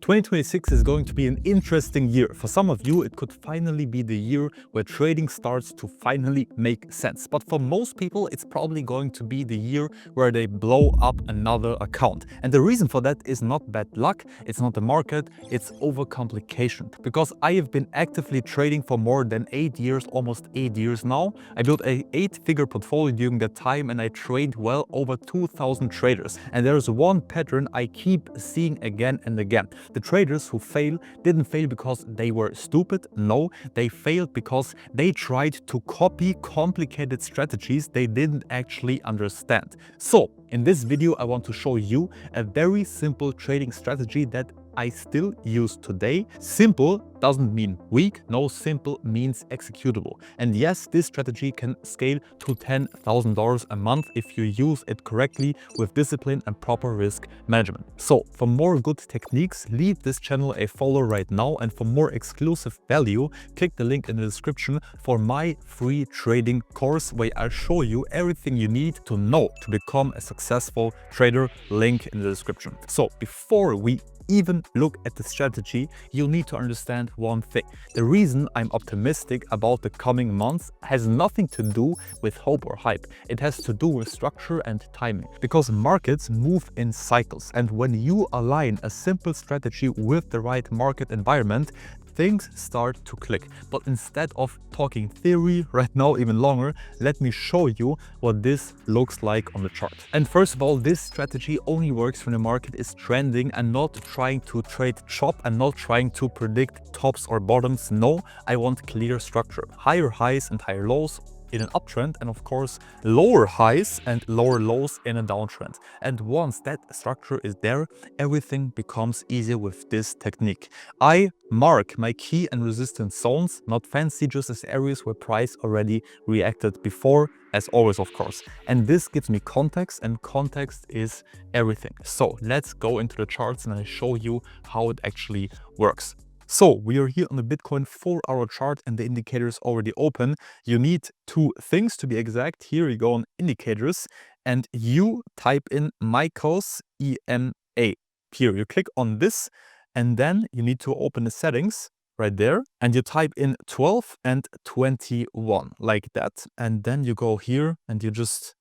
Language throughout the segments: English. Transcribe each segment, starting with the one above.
2026 is going to be an interesting year. For some of you, it could finally be the year where trading starts to finally make sense. But for most people, it's probably going to be the year where they blow up another account. And the reason for that is not bad luck, it's not the market, it's overcomplication. Because I have been actively trading for more than 8 years, almost 8 years now. I built a 8-figure portfolio during that time and I trade well over 2,000 traders. And there's one pattern I keep seeing again and again. The traders who fail didn't fail because they were stupid. No, they failed because they tried to copy complicated strategies they didn't actually understand. So, in this video, I want to show you a very simple trading strategy that I still use today. Simple doesn't mean weak. No, simple means executable. And yes, this strategy can scale to $10,000 a month if you use it correctly with discipline and proper risk management. So for more good techniques, leave this channel a follow right now. And for more exclusive value, click the link in the description for my free trading course where I'll show you everything you need to know to become a successful trader. Link in the description. So before we even look at the strategy, you'll need to understand one thing. The reason I'm optimistic about the coming months has nothing to do with hope or hype. It has to do with structure and timing. Because markets move in cycles, and when you align a simple strategy with the right market environment, things start to click. But instead of talking theory right now even longer, let me show you what this looks like on the chart. And first of all, this strategy only works when the market is trending and not trying to trade chop and not trying to predict tops or bottoms. No, I want clear structure. Higher highs and higher lows in an uptrend, and of course lower highs and lower lows in a downtrend. And once that structure is there, everything becomes easier with this technique. I mark my key and resistance zones, not fancy, just as areas where price already reacted before, as always of course. And this gives me context, and context is everything. So let's go into the charts and I show you how it actually works. So we are here on the Bitcoin 4-hour chart and the indicator is already open. You need two things to be exact. Here you go on indicators and you type in Michaels EMA. Here you click on this and then you need to open the settings right there and you type in 12 and 21 like that. And then you go here and you just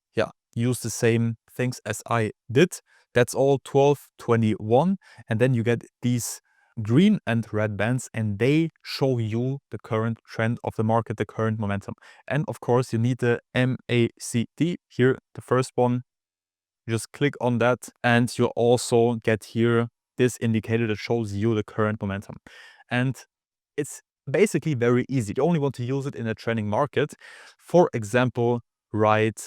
use the same things as I did. That's all 12, 21. And then you get these green and red bands and they show you the current trend of the market, the current momentum. And of course you need the MACD here, the first one. You just click on that and you also get here this indicator that shows you the current momentum. And it's basically very easy. You only want to use it in a trending market. For example, right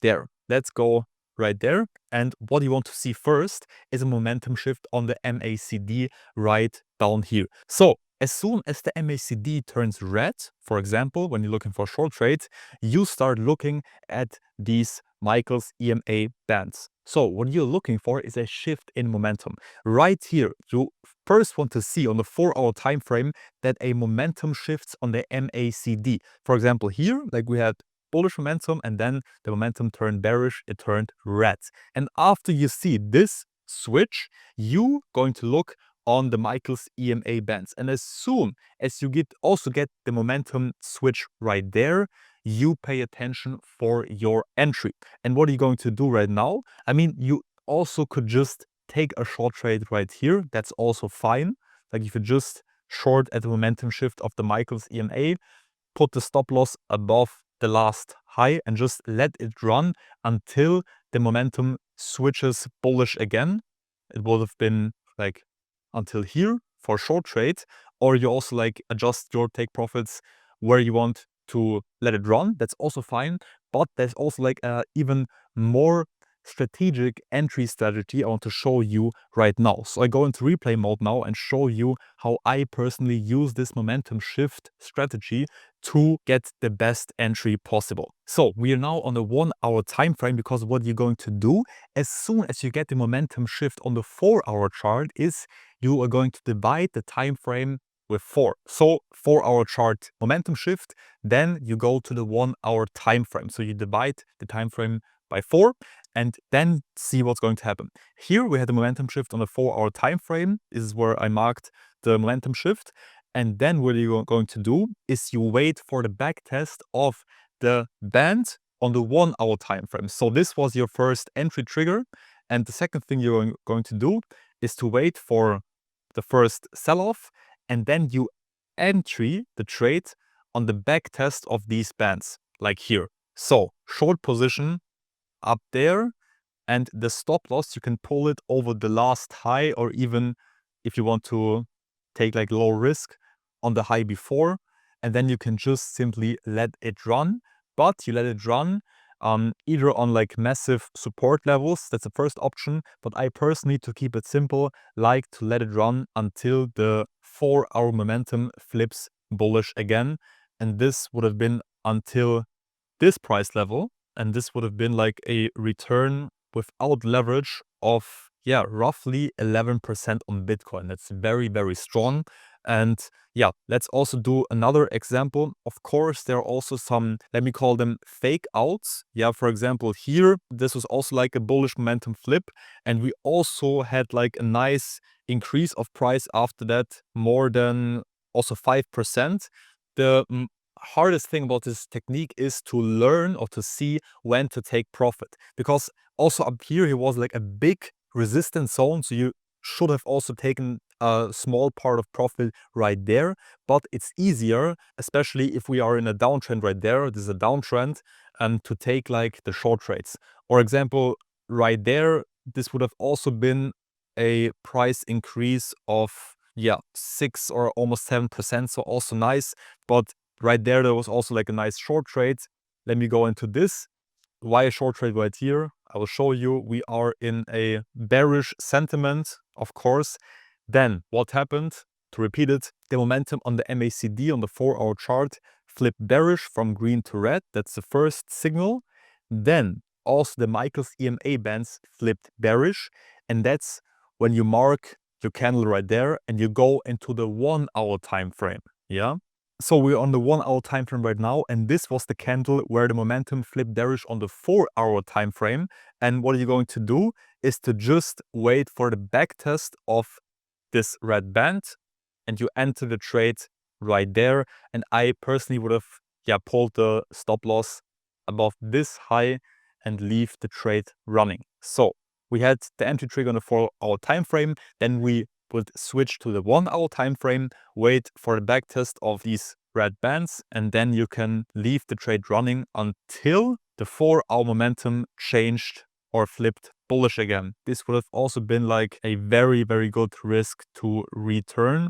there. Let's go right there. And what you want to see first is a momentum shift on the MACD right down here. So as soon as the MACD turns red, for example, when you're looking for short trades, you start looking at these Michaels EMA bands. So what you're looking for is a shift in momentum. Right here, you first want to see on the 4-hour time frame that a momentum shifts on the MACD. For example, here, like we had bullish momentum and then the momentum turned bearish, it turned red. And after you see this switch, you going to look on the Michaels EMA bands. And as soon as you also get the momentum switch right there, you pay attention for your entry. And what are you going to do right now? I mean, you also could just take a short trade right here. That's also fine. Like if you just short at the momentum shift of the Michaels EMA, put the stop loss above the last high and just let it run until the momentum switches bullish again. It would have been like until here for short trade, or you also like adjust your take profits where you want to let it run. That's also fine, but there's also like a even more strategic entry strategy I want to show you right now. So I go into replay mode now and show you how I personally use this momentum shift strategy to get the best entry possible. So we are now on the 1-hour time frame, because what you're going to do as soon as you get the momentum shift on the 4-hour chart is you are going to divide the time frame with 4. So 4-hour chart momentum shift, then you go to the 1-hour time frame. So you divide the time frame by 4 and then see what's going to happen. Here we had a momentum shift on a 4-hour time frame. This is where I marked the momentum shift. And then what you're going to do is you wait for the back test of the band on the 1-hour time frame. So this was your first entry trigger. And the second thing you're going to do is to wait for the first sell-off, and then you entry the trade on the back test of these bands, like here. So short position up there, and the stop loss, you can pull it over the last high, or even if you want to take like low risk on the high before, and then you can just simply let it run. But you let it run either on like massive support levels, that's the first option, but I personally, to keep it simple, like to let it run until the 4-hour momentum flips bullish again. And this would have been until this price level, and this would have been like a return without leverage of roughly 11% on Bitcoin. That's very, very strong. And yeah, let's also do another example. Of course, there are also some, let me call them fake outs. Yeah, for example, here, this was also like a bullish momentum flip. And we also had like a nice increase of price after that, more than also 5%. The hardest thing about this technique is to learn or to see when to take profit, because also up here, he was like a big resistance zone. So you should have also taken a small part of profit right there, but it's easier, especially if we are in a downtrend right there. This is a downtrend, to take like the short trades. For example, right there, this would have also been a price increase of 6 or almost 7%. So also nice, but right there, there was also like a nice short trade. Let me go into this. Why a short trade right here? I will show you. We are in a bearish sentiment, of course. Then what happened? To repeat it, the momentum on the MACD on the 4-hour chart flipped bearish from green to red. That's the first signal. Then also the Michaels EMA bands flipped bearish. And that's when you mark your candle right there and you go into the 1-hour time frame. Yeah. So we're on the 1-hour time frame right now, and this was the candle where the momentum flipped bearish on the 4-hour time frame. And what you're going to do is to just wait for the back test of this red band, and you enter the trade right there. And I personally would have pulled the stop loss above this high and leave the trade running. So we had the entry trigger on the 4-hour time frame, then we would switch to the 1-hour time frame, wait for the back test of these red bands, and then you can leave the trade running until the 4-hour momentum changed or flipped bullish again. This would have also been like a very, very good risk to return,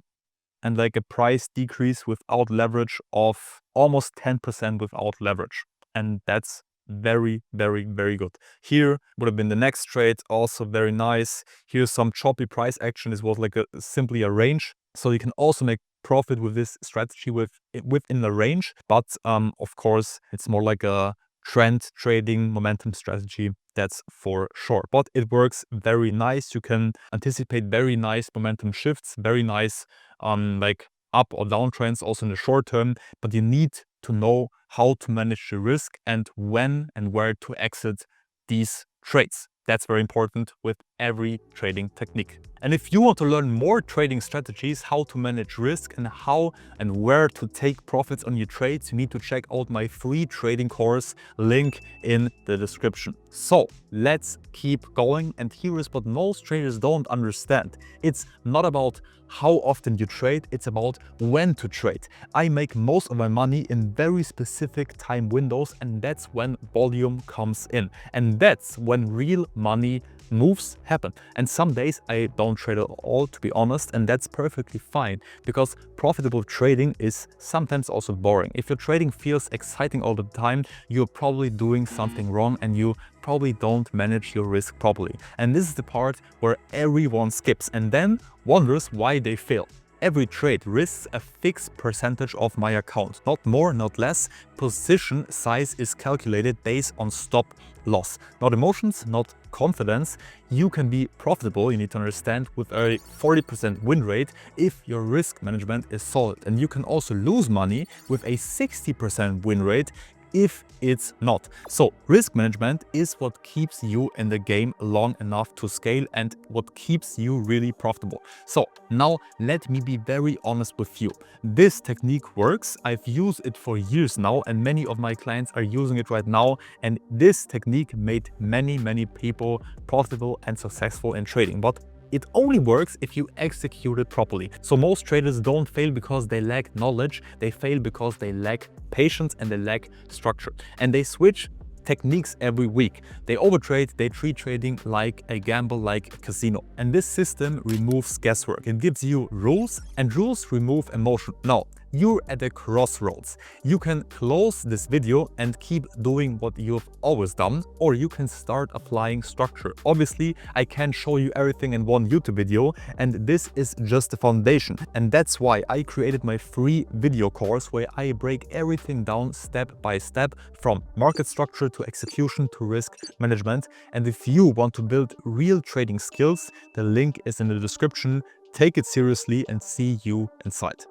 and like a price decrease without leverage of almost 10% without leverage. And that's very, very, very good. Here would have been the next trade, also very nice. Here's some choppy price action. This was like simply a range. So you can also make profit with this strategy within the range. But of course, it's more like a trend trading momentum strategy, that's for sure. But it works very nice. You can anticipate very nice momentum shifts, very nice like up or down trends also in the short term. But you need to know how to manage the risk and when and where to exit these trades. That's very important with every trading technique. And if you want to learn more trading strategies, how to manage risk and how and where to take profits on your trades, you need to check out my free trading course, link in the description. So let's keep going. And here is what most traders don't understand. It's not about how often you trade, it's about when to trade. I make most of my money in very specific time windows, and that's when volume comes in. And that's when real money moves happen. And some days I don't trade at all, to be honest, and that's perfectly fine, because profitable trading is sometimes also boring. If your trading feels exciting all the time, you're probably doing something wrong and you probably don't manage your risk properly. And this is the part where everyone skips and then wonders why they fail. Every trade risks a fixed percentage of my account, not more, not less. Position size is calculated based on stop loss, not emotions, not confidence. You can be profitable, you need to understand, with a 40% win rate if your risk management is solid. And you can also lose money with a 60% win rate if it's not. So risk management is what keeps you in the game long enough to scale and what keeps you really profitable. So now let me be very honest with you. This technique works. I've used it for years now and many of my clients are using it right now. And this technique made many people profitable and successful in trading. But it only works if you execute it properly. So most traders don't fail because they lack knowledge, they fail because they lack patience and they lack structure. And they switch techniques every week. They overtrade, they treat trading like a gamble, like a casino. And this system removes guesswork. It gives you rules and rules remove emotion. Now, you're at a crossroads. You can close this video and keep doing what you've always done, or you can start applying structure. Obviously, I can't show you everything in one YouTube video, and this is just the foundation. And that's why I created my free video course where I break everything down step by step, from market structure to execution to risk management. And if you want to build real trading skills, the link is in the description. Take it seriously and see you inside.